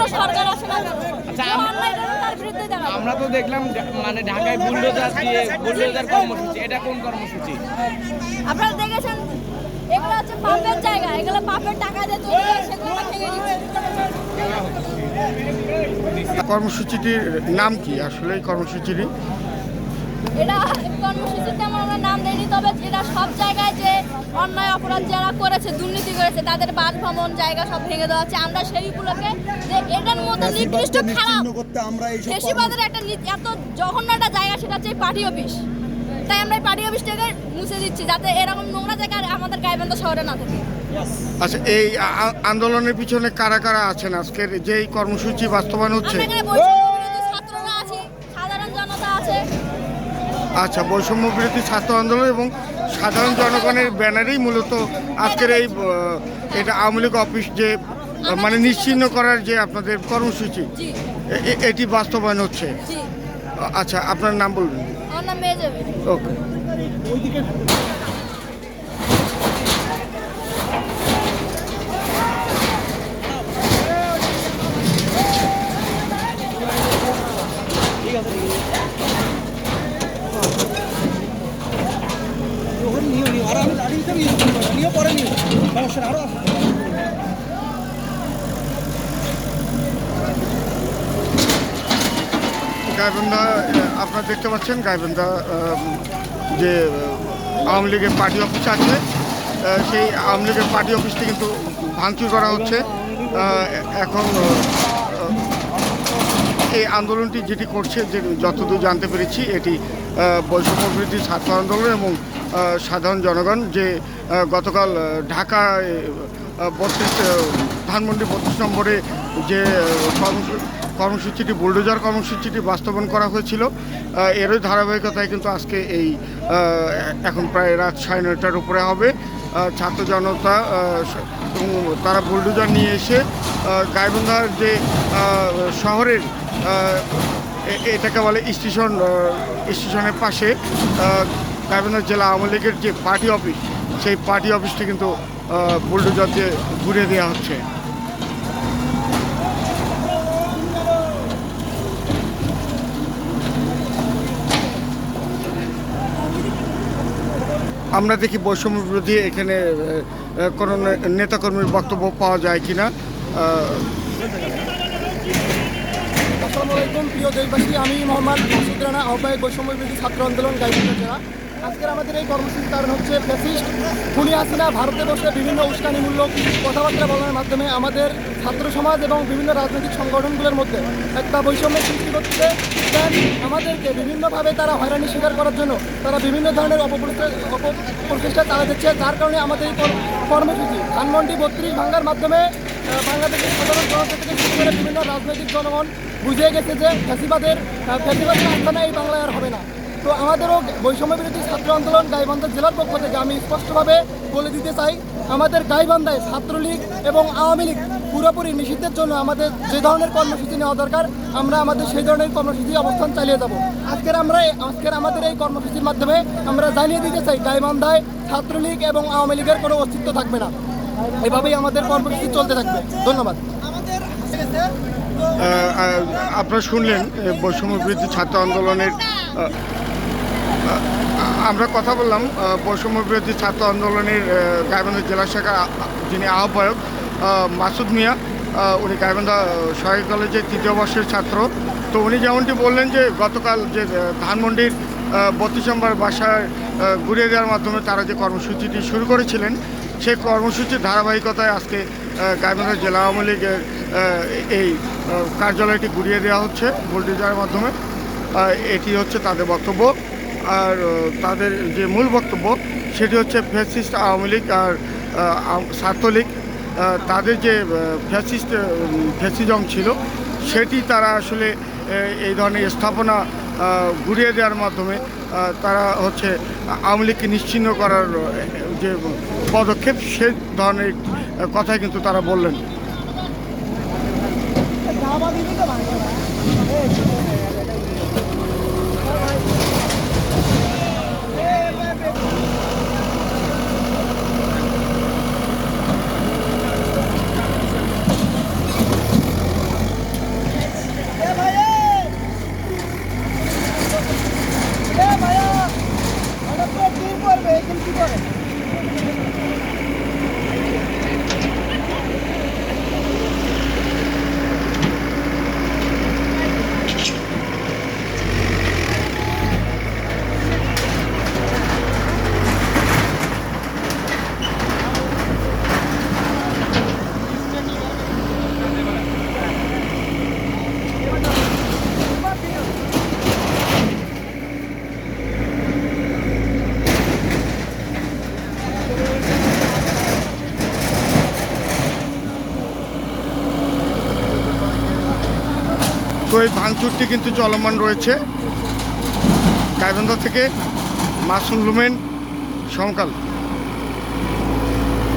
কোনো সরকার আসে না কেন, আচ্ছা, যে অন্যায় করবে তার বিরুদ্ধে দাঁড়াবো। আমরা তো দেখলাম মানে ঢাকায় বুলডোজার কর্মসূচি, এটা কোন কর্মসূচি? আপনারা দেখেছেন, এগুলো হচ্ছে পাপের জায়গা, এগুলো পাপের টাকা দিয়ে তৈরি হয়, সেগুলো আমরা ভেঙে দিচ্ছি। কর্মসূচিটির নাম কি আসলে এই কর্মসূচিটি? এটা কর্মসূচিতে আমরা নাম দেয়নি, তবে এটা সব জায়গায় যে অন্যায় অপরাধ যারা করেছে, দুর্নীতি করেছে, তাদের বাসভবন জায়গা সব ভেঙে দেওয়া হচ্ছে। আমরা সেইগুলোকে যে এটার মধ্যে নিকৃষ্ট খারাপ ফেসিবাদের একটা এত জঘন্য একটা জায়গা, সেটা হচ্ছে পার্টি অফিস। তাই আমরা এই পার্টি অফিসটাকে মুছে দিচ্ছি, যাতে এরকম নোংরা জায়গা আমাদের গাইবান্ধা শহরে না থাকে। আচ্ছা, এই আন্দোলনের পিছনে কারা কারা আছেন? আজকের যে এই কর্মসূচি বাস্তবায়ন হচ্ছে, আমরা এখানে বৈষম্য বিরোধী ছাত্ররা আছি, সাধারণ জনতা আছে। আচ্ছা, বৈষম্য বিরোধী ছাত্র আন্দোলন এবং সাধারণ জনগণের ব্যানারেই মূলত আজকের এই এটা আওয়ামী লীগ অফিস যে মানে নিশ্চিহ্ন করার যে আপনাদের কর্মসূচি, জি এটি বাস্তবায়ন হচ্ছে। জি, আচ্ছা, আপনার নাম বলবেন? আমার নাম মেয়ে। ওকে। গাইবান্ধা, আপনারা দেখতে পাচ্ছেন গাইবান্ধা যে আওয়ামী লীগের পার্টি অফিস আছে, সেই আওয়ামী লীগের পার্টি অফিসটি কিন্তু ভাঙচুর করা হচ্ছে। এখন এই আন্দোলনটি যেটি করছে, যে যতদূর জানতে পেরেছি, এটি বৈষম্য বিরোধী ছাত্র আন্দোলন এবং সাধারণ জনগণ যে গতকাল ঢাকায় 32 ধানমন্ডি 32 নম্বরে যে কর্মসূচিটি, বুলডোজার কর্মসূচিটি বাস্তবায়ন করা হয়েছিল, এরই ধারাবাহিকতায় কিন্তু আজকে এই এখন প্রায় রাত 9:30টার উপরে হবে ছাত্র জনতা এবং তারা বুলডোজার নিয়ে এসে গাইবান্ধার যে শহরের এটাকে বলে স্টেশনের পাশে গাইবান্ধা জেলা আওয়ামী লীগের যে পার্টি অফিস, সেই পার্টি অফিসটি কিন্তু বুলডোজার দিয়ে ঘুরে দেওয়া হচ্ছে। আমরা দেখি বৈষম্য বিরোধী এখানে কোনো নেতাকর্মীর বক্তব্য পাওয়া যায় কিনা। আসসালামু আলাইকুম প্রিয় দেশবাসী, আমি মোহাম্মদ মাসুদ রানা, আহ্বায়ক বৈষম্য বিরোধী ছাত্র আন্দোলন গাইবান্ধা জেলা। আজকের আমাদের এই কর্মসূচির কারণ হচ্ছে ফ্যাসিস্ট খুনি হাসিনা ভারতে বসে বিভিন্ন উস্কানিমূলক কথাবার্তা বলার মাধ্যমে আমাদের ছাত্র সমাজ এবং বিভিন্ন রাজনৈতিক সংগঠনগুলোর মধ্যে একটা বৈষম্যের সৃষ্টি করতে দেন। আমাদেরকে বিভিন্নভাবে তারা হয়রানি স্বীকার করার জন্য তারা বিভিন্ন ধরনের অপপ্রচেষ্টা চালাচ্ছে, যার কারণে আমাদের এই কর্মসূচি ধানমন্ডি 32 ভাঙার মাধ্যমে বাংলাদেশের সাধারণ জনতা থেকে শুরু করে বিভিন্ন রাজনৈতিক জনগণ বুঝে গেছে যে ফ্যাসিবাদের আস্থানা এই বাংলায় আর হবে না। তো আমাদেরও বৈষম্য বিরোধী ছাত্র আন্দোলন গাইবান্ধা জেলার পক্ষ থেকে আমি স্পষ্টভাবে বলে দিতে চাই, আমাদের গাইবান্ধায় ছাত্রলীগ এবং আওয়ামী লীগ পুরোপুরি নিষিদ্ধের জন্য আমাদের যে ধরনের কর্মসূচি নেওয়া দরকার, আমরা আমাদের সেই ধরনের কর্মসূচি অবস্থান চালিয়ে যাব। আজকের আমাদের এই কর্মসূচির মাধ্যমে আমরা জানিয়ে দিতে চাই, গাইবান্ধায় ছাত্রলীগ এবং আওয়ামী লীগের কোনো অস্তিত্ব থাকবে না। এভাবেই আমাদের কর্মসূচি চলতে থাকবে। ধন্যবাদ। আপনারা শুনলেন বৈষম্য বিরোধী ছাত্র আন্দোলনের, আমরা কথা বললাম বৈষম্য বিরোধী ছাত্র আন্দোলনের গাইবান্ধা জেলা শাখার যিনি আহ্বায়ক মাসুদ মিয়া, উনি গাইবান্ধা সরকারি কলেজের 3য় বর্ষের ছাত্র। তো উনি যেমনটি বললেন যে গতকাল যে ধানমন্ডির 32 নম্বর বাসায় ঘুরিয়ে দেওয়ার মাধ্যমে তারা যে কর্মসূচিটি শুরু করেছিলেন, সেই কর্মসূচির ধারাবাহিকতায় আজকে গাইবান্ধা জেলা আওয়ামী লীগের এই কার্যালয়টি ঘুরিয়ে দেওয়া হচ্ছে বুলডোজারের মাধ্যমে। এটি হচ্ছে তাদের বক্তব্য। আর তাদের যে মূল বক্তব্য সেটি হচ্ছে ফ্যাসিস্ট আওয়ামী লীগ আর ছাত্রলীগ, তাদের যে ফ্যাসিজম ছিল সেটি তারা আসলে এই ধরনের স্থাপনা ঘুরিয়ে দেওয়ার মাধ্যমে তারা হচ্ছে আওয়ামী লীগকে নিশ্চিহ্ন করার যে পদক্ষেপ, সে ধরনের কথাই কিন্তু তারা বললেন। তো এই ভাঙচুরটি কিন্তু চলমান রয়েছে। গাইবান্ধা থেকে মাসুম লুমেন, সমকাল।